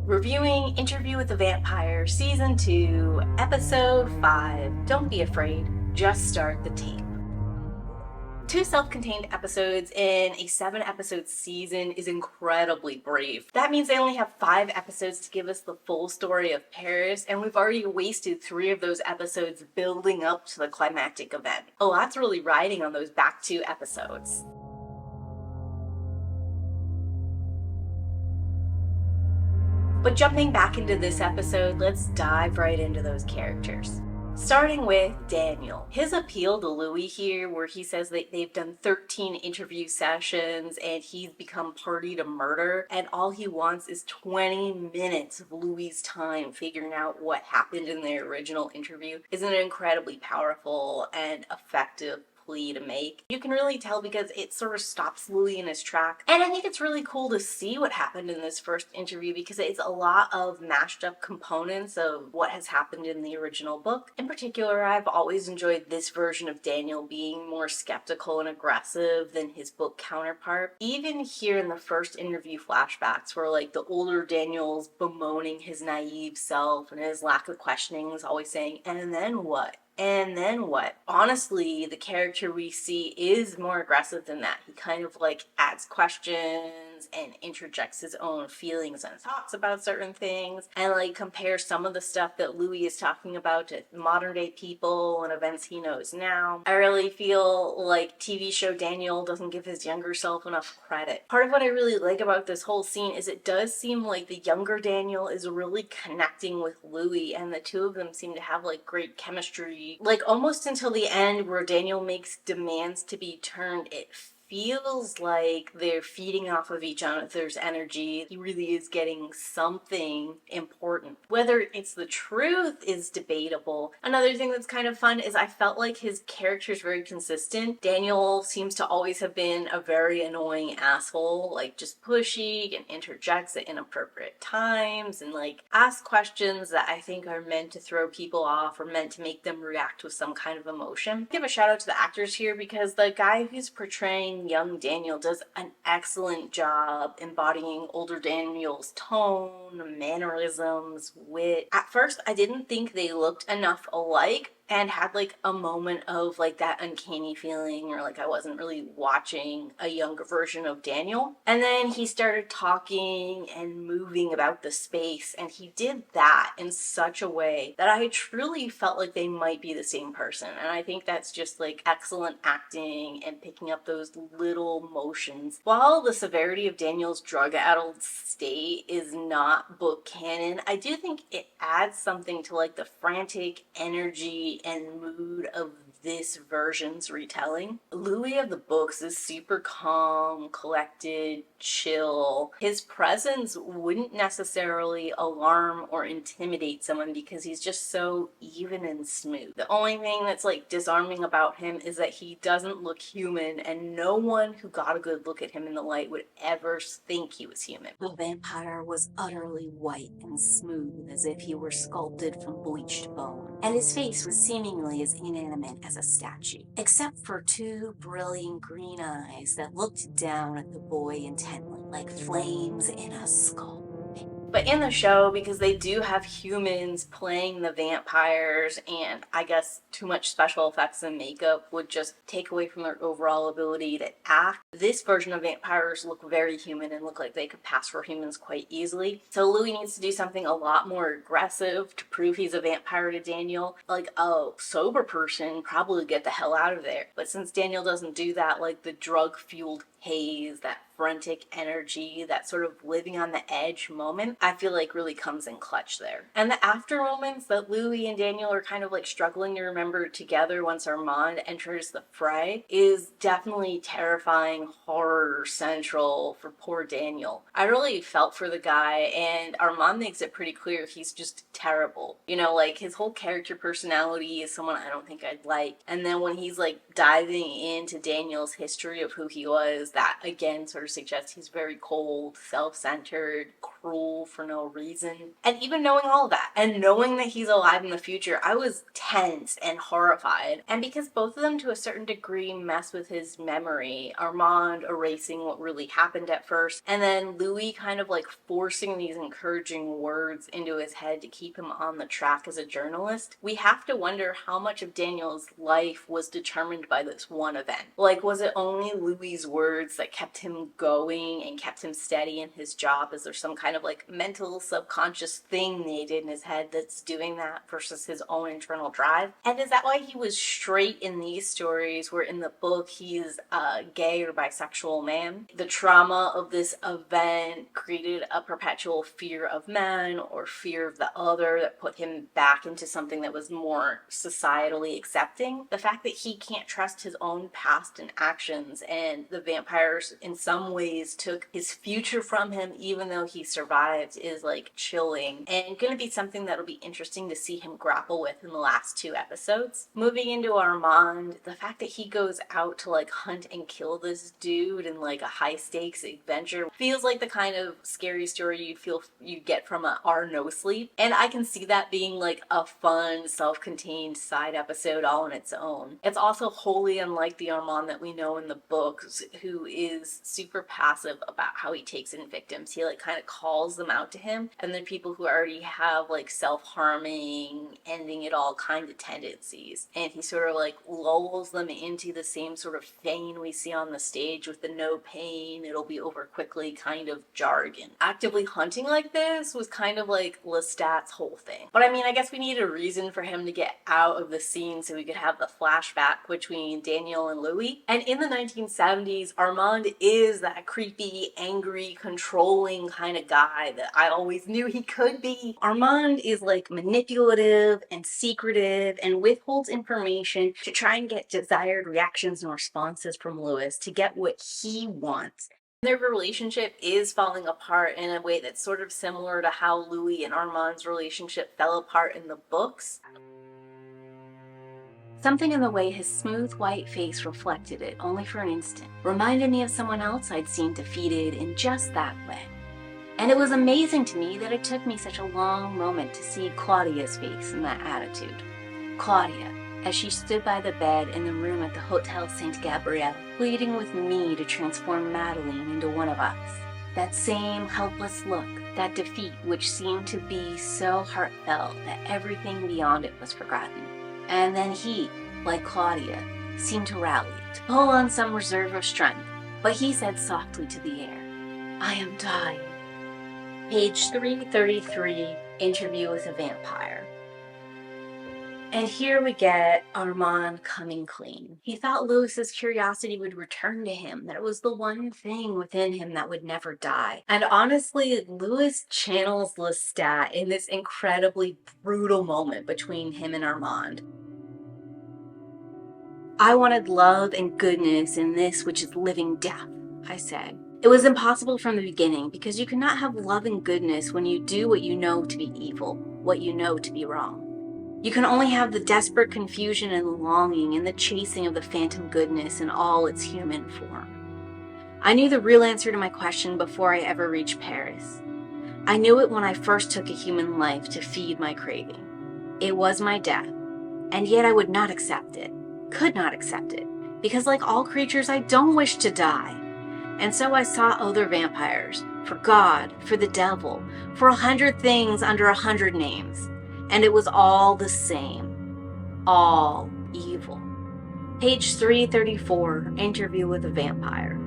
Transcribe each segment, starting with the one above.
Reviewing Interview with the Vampire, Season 2, Episode 5. Don't be afraid, just start the tape. 2 self-contained episodes in a 7-episode season is incredibly brave. That means they only have 5 episodes to give us the full story of Paris, and we've already wasted 3 of those episodes building up to the climactic event. A lot's really riding on those back 2 episodes. But jumping back into this episode, let's dive right into those characters. Starting with Daniel. His appeal to Louis here, where he says that they've done 13 interview sessions and he's become party to murder, and all he wants is 20 minutes of Louis' time figuring out what happened in their original interview, is an incredibly powerful and effective plea to make. You can really tell because it sort of stops Louis in his track. And I think it's really cool to see what happened in this first interview because it's a lot of mashed up components of what has happened in the original book. In particular, I've always enjoyed this version of Daniel being more skeptical and aggressive than his book counterpart. Even here in the first interview flashbacks where like the older Daniel's bemoaning his naive self and his lack of questioning is always saying, and then what? And then what? Honestly, the character we see is more aggressive than that. He kind of like adds questions and interjects his own feelings and thoughts about certain things and like compares some of the stuff that Louis is talking about to modern day people and events he knows now. I really feel like TV show Daniel doesn't give his younger self enough credit. Part of what I really like about this whole scene is it does seem like the younger Daniel is really connecting with Louis, and the two of them seem to have like great chemistry, like almost until the end where Daniel makes demands to be turned. It feels like they're feeding off of each other's energy. He really is getting something important. Whether it's the truth is debatable. Another thing that's kind of fun is I felt like his character is very consistent. Daniel seems to always have been a very annoying asshole, like just pushy and interjects at inappropriate times and like asks questions that I think are meant to throw people off or meant to make them react with some kind of emotion. Give a shout out to the actors here because the guy who's portraying young Daniel does an excellent job embodying older Daniel's tone, mannerisms, wit. At first, I didn't think they looked enough alike and had like a moment of like that uncanny feeling or like I wasn't really watching a younger version of Daniel. And then he started talking and moving about the space, and he did that in such a way that I truly felt like they might be the same person. And I think that's just like excellent acting and picking up those little motions. While the severity of Daniel's drug-addled state is not book canon, I do think it adds something to like the frantic energy and mood of this version's retelling. Louis of the books is super calm, collected, chill. His presence wouldn't necessarily alarm or intimidate someone because he's just so even and smooth. The only thing that's like disarming about him is that he doesn't look human, and no one who got a good look at him in the light would ever think he was human. The vampire was utterly white and smooth as if he were sculpted from bleached bone, and his face was seemingly as inanimate as a statue, except for 2 brilliant green eyes that looked down at the boy intently, like flames in a skull. But in the show, because they do have humans playing the vampires, and I guess too much special effects and makeup would just take away from their overall ability to act, this version of vampires look very human and look like they could pass for humans quite easily. So Louis needs to do something a lot more aggressive to prove he's a vampire to Daniel. Like a sober person probably get the hell out of there. But since Daniel doesn't do that, like the drug-fueled haze, that frantic energy, that sort of living on the edge moment, I feel like really comes in clutch there. And the after moments that Louis and Daniel are kind of like struggling to remember together once Armand enters the fray is definitely terrifying horror central for poor Daniel. I really felt for the guy, and Armand makes it pretty clear he's just terrible. You know, like his whole character personality is someone I don't think I'd like. And then when he's like diving into Daniel's history of who he was, that again sort of suggests he's very cold, self-centered, cruel for no reason. And even knowing all of that, and knowing that he's alive in the future, I was tense and horrified. And because both of them to a certain degree mess with his memory, Armand erasing what really happened at first, and then Louis kind of like forcing these encouraging words into his head to keep him on the track as a journalist, we have to wonder how much of Daniel's life was determined by this one event. Like, was it only Louis's words that kept him going and kept him steady in his job? Is there some kind of like mental subconscious thing they did in his head that's doing that versus his own internal drive? And is that why he was straight in these stories, where in the book he's a gay or bisexual man? The trauma of this event created a perpetual fear of men or fear of the other that put him back into something that was more societally accepting. The fact that he can't trust his own past and actions, and the vampires in some ways took his future from him even though he survived, is like chilling, and gonna be something that'll be interesting to see him grapple with in the last 2 episodes. Moving into Armand, the fact that he goes out to like hunt and kill this dude in like a high stakes adventure feels like the kind of scary story you'd get from a Our No Sleep, and I can see that being like a fun self-contained side episode all on its own. It's also wholly unlike the Armand that we know in the books, who is super passive about how he takes in victims. He like kind of calls them out to him, and then people who already have like self-harming, ending it all kind of tendencies, and he sort of like lulls them into the same sort of feign we see on the stage with the no pain, it'll be over quickly kind of jargon. Actively hunting like this was kind of like Lestat's whole thing. But I mean, I guess we need a reason for him to get out of the scene so we could have the flashback between Daniel and Louis. And in the 1970s, Armand is that creepy, angry, controlling kind of guy that I always knew he could be. Armand is like manipulative and secretive and withholds information to try and get desired reactions and responses from Louis to get what he wants. Their relationship is falling apart in a way that's sort of similar to how Louis and Armand's relationship fell apart in the books. Something in the way his smooth white face reflected it, only for an instant, reminded me of someone else I'd seen defeated in just that way. And it was amazing to me that it took me such a long moment to see Claudia's face in that attitude. Claudia, as she stood by the bed in the room at the Hotel Saint Gabriel, pleading with me to transform Madeline into one of us. That same helpless look, that defeat which seemed to be so heartfelt that everything beyond it was forgotten. And then he, like Claudia, seemed to rally, to pull on some reserve of strength, but he said softly to the air, "I am dying." Page 333, Interview with a Vampire. And here we get Armand coming clean. He thought Louis's curiosity would return to him, that it was the one thing within him that would never die. And honestly, Louis channels Lestat in this incredibly brutal moment between him and Armand. "I wanted love and goodness in this which is living death," I said. "It was impossible from the beginning, because you cannot have love and goodness when you do what you know to be evil, what you know to be wrong. You can only have the desperate confusion and longing and the chasing of the phantom goodness in all its human form. I knew the real answer to my question before I ever reached Paris. I knew it when I first took a human life to feed my craving. It was my death, and yet I would not accept it, could not accept it, because like all creatures, I don't wish to die. And so I sought other vampires, for God, for the devil, for 100 things under 100 names. And it was all the same. All evil." Page 334, Interview with a Vampire.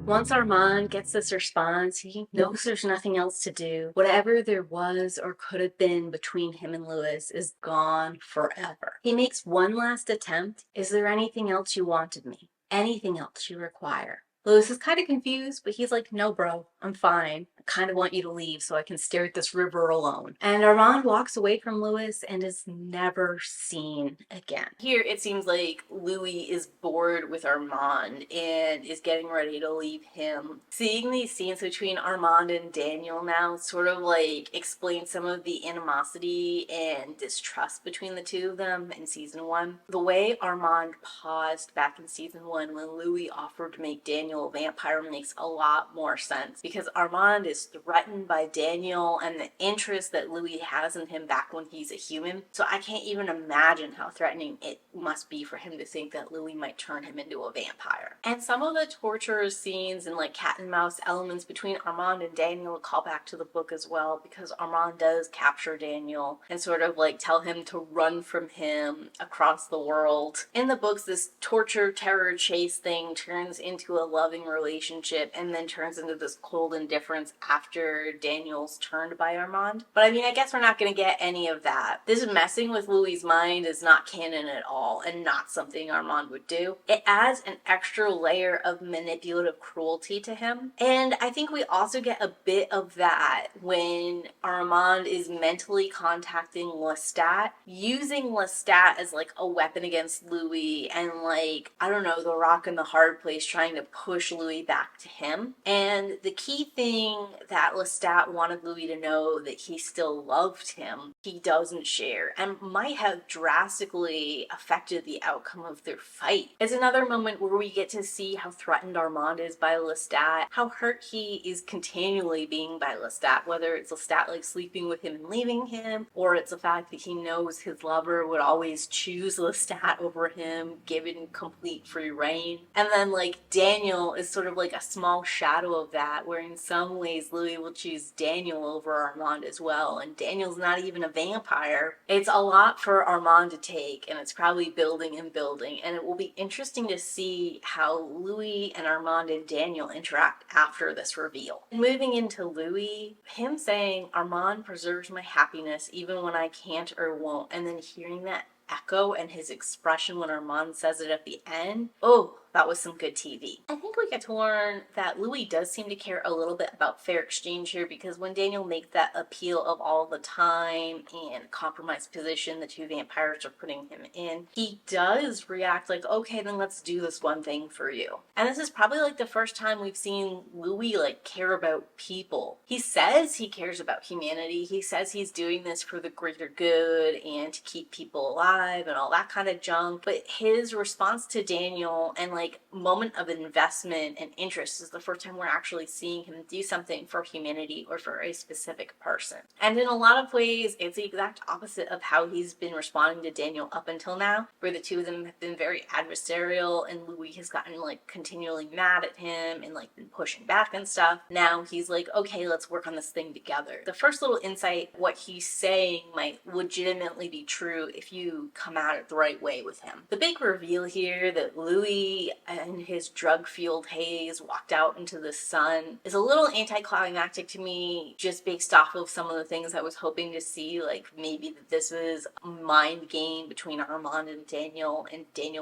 Once Armand gets this response, he knows there's nothing else to do. Whatever there was or could have been between him and Louis is gone forever. He makes one last attempt. "Is there anything else you want of me? Anything else you require?" Louis is kind of confused, but he's like, "No, bro, I'm fine." kind of want you to leave so I can stare at this river alone. And Armand walks away from Louis and is never seen again. Here it seems like Louis is bored with Armand and is getting ready to leave him. Seeing these scenes between Armand and Daniel now sort of like explains some of the animosity and distrust between the two of them in season 1. The way Armand paused back in season 1 when Louis offered to make Daniel a vampire makes a lot more sense, because Armand is threatened by Daniel and the interest that Louis has in him back when he's a human. So I can't even imagine how threatening it must be for him to think that Louis might turn him into a vampire. And some of the torture scenes and like cat and mouse elements between Armand and Daniel call back to the book as well, because Armand does capture Daniel and sort of like tell him to run from him across the world. In the books, this torture, terror, chase thing turns into a loving relationship and then turns into this cold indifference after Daniel's turned by Armand. But I mean, I guess we're not going to get any of that. This messing with Louis' mind is not canon at all and not something Armand would do. It adds an extra layer of manipulative cruelty to him. And I think we also get a bit of that when Armand is mentally contacting Lestat, using Lestat as like a weapon against Louis, and like, I don't know, the rock in the hard place, trying to push Louis back to him. And the key thing that Lestat wanted Louis to know, that he still loved him, he doesn't share, and might have drastically affected the outcome of their fight. It's another moment where we get to see how threatened Armand is by Lestat, how hurt he is continually being by Lestat, whether it's Lestat like sleeping with him and leaving him, or it's the fact that he knows his lover would always choose Lestat over him, given complete free reign. And then like Daniel is sort of like a small shadow of that, where in some ways Louis will choose Daniel over Armand as well, and Daniel's not even a vampire. It's a lot for Armand to take, and it's probably building and building, and it will be interesting to see how Louis and Armand and Daniel interact after this reveal. Moving into Louis, him saying, "Armand preserves my happiness even when I can't or won't," and then hearing that echo and his expression when Armand says it at the end, oh, that was some good TV. I think we get to learn that Louis does seem to care a little bit about fair exchange here, because when Daniel makes that appeal of all the time and compromised position the two vampires are putting him in, he does react like, okay, then let's do this one thing for you. And this is probably like the first time we've seen Louis like care about people. He says he cares about humanity. He says he's doing this for the greater good and to keep people alive and all that kind of junk. But his response to Daniel and like moment of investment and interest is the first time we're actually seeing him do something for humanity or for a specific person. And in a lot of ways, it's the exact opposite of how he's been responding to Daniel up until now, where the two of them have been very adversarial and Louis has gotten like continually mad at him and like been pushing back and stuff. Now he's like, okay, let's work on this thing together. The first little insight, what he's saying might legitimately be true if you come at it the right way with him. The big reveal here that Louis and his drug-fueled haze walked out into the sun is a little anticlimactic to me, just based off of some of the things I was hoping to see, like maybe that this was a mind game between Armand and Daniel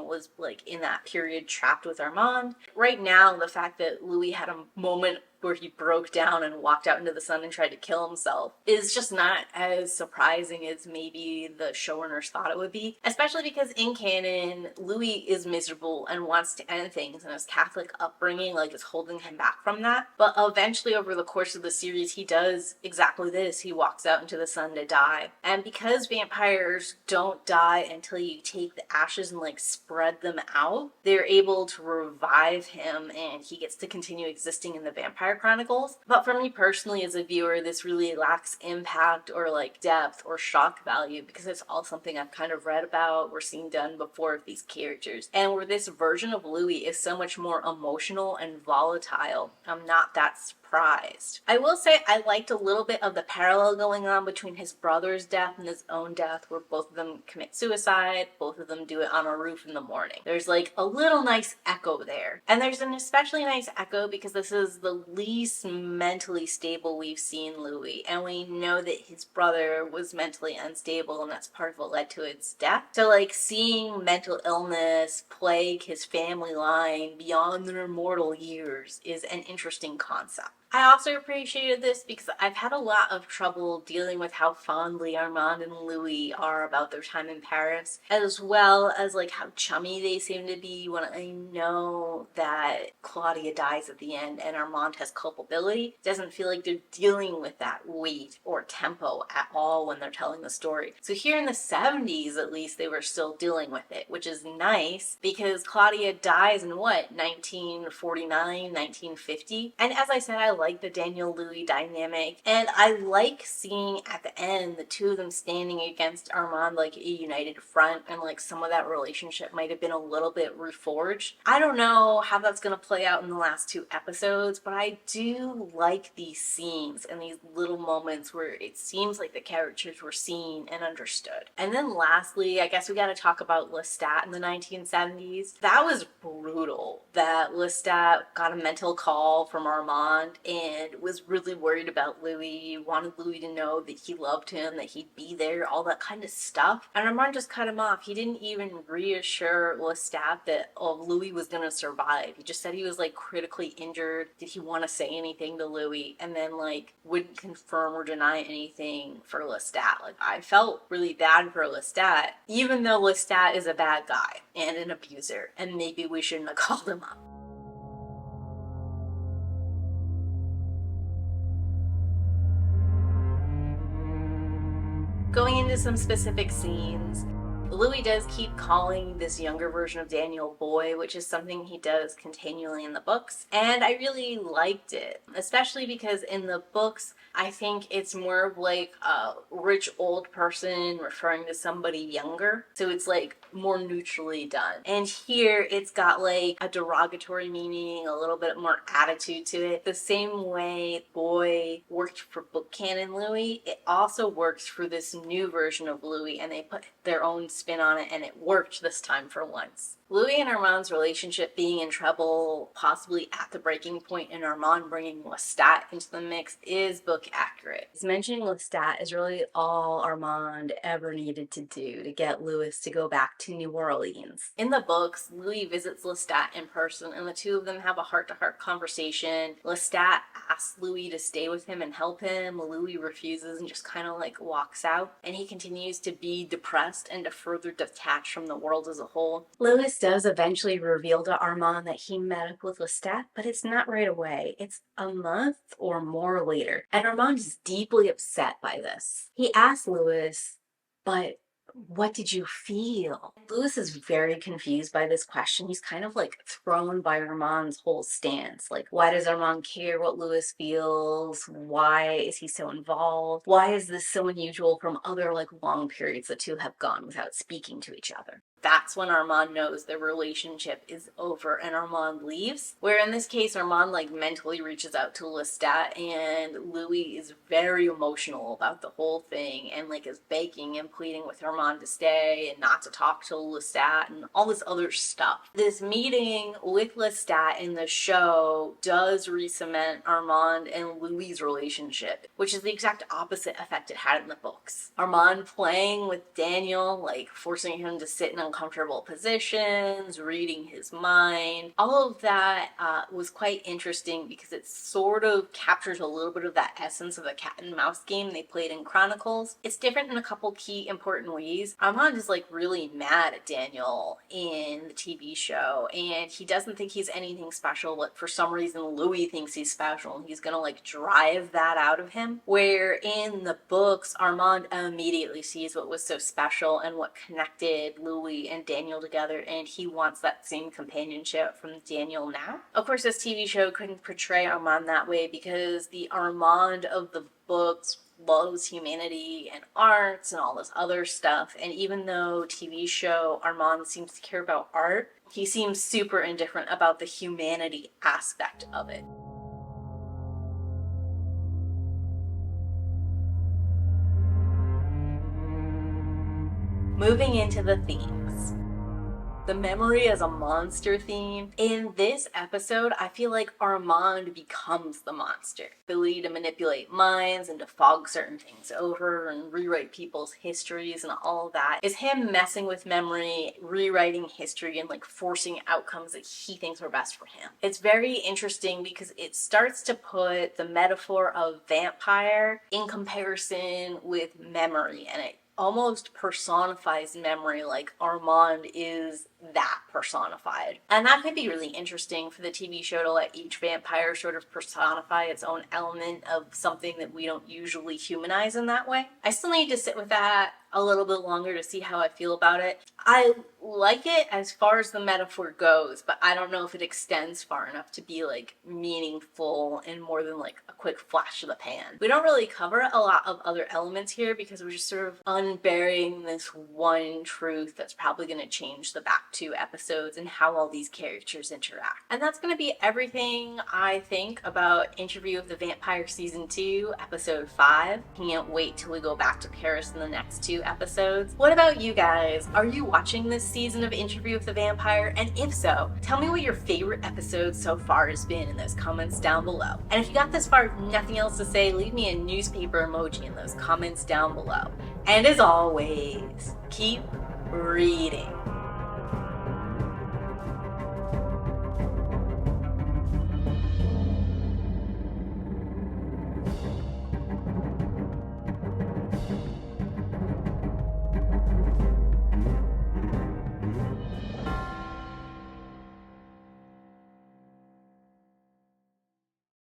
was like in that period trapped with Armand. Right now, the fact that Louis had a moment where he broke down and walked out into the sun and tried to kill himself is just not as surprising as maybe the showrunners thought it would be, especially because in canon, Louis is miserable and wants to end things, and his Catholic upbringing like is holding him back from that. But eventually over the course of the series, he does exactly this. He walks out into the sun to die. And because vampires don't die until you take the ashes and like spread them out, they're able to revive him and he gets to continue existing in the Vampire Chronicles. But for me personally as a viewer, this really lacks impact or like depth or shock value, because it's all something I've kind of read about or seen done before with these characters. And where this version of Louis is so much more emotional and volatile, I'm not that surprised. I will say I liked a little bit of the parallel going on between his brother's death and his own death, where both of them commit suicide, both of them do it on a roof in the morning. There's like a little nice echo there. And there's an especially nice echo because this is the least mentally stable we've seen Louis, and we know that his brother was mentally unstable and that's part of what led to his death. So like seeing mental illness plague his family line beyond their mortal years is an interesting concept. I also appreciated this because I've had a lot of trouble dealing with how fondly Armand and Louis are about their time in Paris, as well as like how chummy they seem to be when I know that Claudia dies at the end and Armand has culpability. It doesn't feel like they're dealing with that weight or tempo at all when they're telling the story. So here in the 70s, at least, they were still dealing with it, which is nice because Claudia dies in what, 1949, 1950? And as I said, I like the Daniel Louis dynamic, and I like seeing at the end the two of them standing against Armand like a united front, and like some of that relationship might have been a little bit reforged. I don't know how that's going to play out in the last two episodes, but I do like these scenes and these little moments where it seems like the characters were seen and understood. And then lastly, I guess we got to talk about Lestat in the 1970s. That was brutal that Lestat got a mental call from Armand and was really worried about Louis, wanted Louis to know that he loved him, that he'd be there, all that kind of stuff. And Armand just cut him off. He didn't even reassure Lestat that Louis was going to survive. He just said he was like critically injured. Did he want to say anything to Louis? And then like wouldn't confirm or deny anything for Lestat. Like I felt really bad for Lestat, even though Lestat is a bad guy and an abuser, and maybe we shouldn't have called him up. Going into some specific scenes, Louis does keep calling this younger version of Daniel boy, which is something he does continually in the books, and I really liked it, especially because in the books I think it's more of like a rich old person referring to somebody younger, so it's like more neutrally done. And here it's got like a derogatory meaning, a little bit more attitude to it. The same way boy worked for book canon Louis, it also works for this new version of Louis, and they put their own spin on it, and it worked this time for once. Louis and Armand's relationship being in trouble, possibly at the breaking point, and Armand bringing Lestat into the mix is book accurate. Mentioning Lestat is really all Armand ever needed to do to get Louis to go back to New Orleans. In the books, Louis visits Lestat in person, and the two of them have a heart-to-heart conversation. Lestat asks Louis to stay with him and help him. Louis refuses and just kind of like walks out, and he continues to be depressed and to further detach from the world as a whole. Louis does eventually reveal to Armand that he met up with Lestat, but it's not right away. It's a month or more later, and Armand is deeply upset by this. He asks Louis, but what did you feel? Louis is very confused by this question. He's kind of like thrown by Armand's whole stance. Like, why does Armand care what Louis feels? Why is he so involved? Why is this so unusual from other like long periods the two have gone without speaking to each other? That's when Armand knows their relationship is over and Armand leaves. Where in this case, Armand like mentally reaches out to Lestat, and Louis is very emotional about the whole thing and like is begging and pleading with Armand to stay and not to talk to Lestat and all this other stuff. This meeting with Lestat in the show does re-cement Armand and Louis' relationship, which is the exact opposite effect it had in the books. Armand playing with Daniel, like forcing him to sit in uncomfortable positions, reading his mind. All of that was quite interesting because it sort of captures a little bit of that essence of the cat and mouse game they played in Chronicles. It's different in a couple key important ways. Armand is like really mad at Daniel in the TV show, and he doesn't think he's anything special, but for some reason Louis thinks he's special, and he's gonna like drive that out of him. Where in the books, Armand immediately sees what was so special and what connected Louis and Daniel together, and he wants that same companionship from Daniel now. Of course, this TV show couldn't portray Armand that way because the Armand of the books loves humanity and arts and all this other stuff, and even though TV show Armand seems to care about art, he seems super indifferent about the humanity aspect of it. Moving into the themes. The memory as a monster theme. In this episode, I feel like Armand becomes the monster. Ability to manipulate minds and to fog certain things over and rewrite people's histories and all that is him messing with memory, rewriting history, and like forcing outcomes that he thinks are best for him. It's very interesting because it starts to put the metaphor of vampire in comparison with memory, and it almost personifies memory like Armand is that personified. And that could be really interesting for the TV show to let each vampire sort of personify its own element of something that we don't usually humanize in that way. I still need to sit with that a little bit longer to see how I feel about it. I like it as far as the metaphor goes, but I don't know if it extends far enough to be like meaningful and more than like a quick flash of the pan. We don't really cover a lot of other elements here because we're just sort of unburying this one truth that's probably going to change the back 2 episodes and how all these characters interact. And that's going to be everything I think about Interview with the Vampire Season 2, Episode 5. Can't wait till we go back to Paris in the next 2 episodes. What about you guys? Are you watching this season of Interview with the Vampire? And if so, tell me what your favorite episode so far has been in those comments down below. And if you got this far with nothing else to say, leave me a newspaper emoji in those comments down below. And as always, keep reading.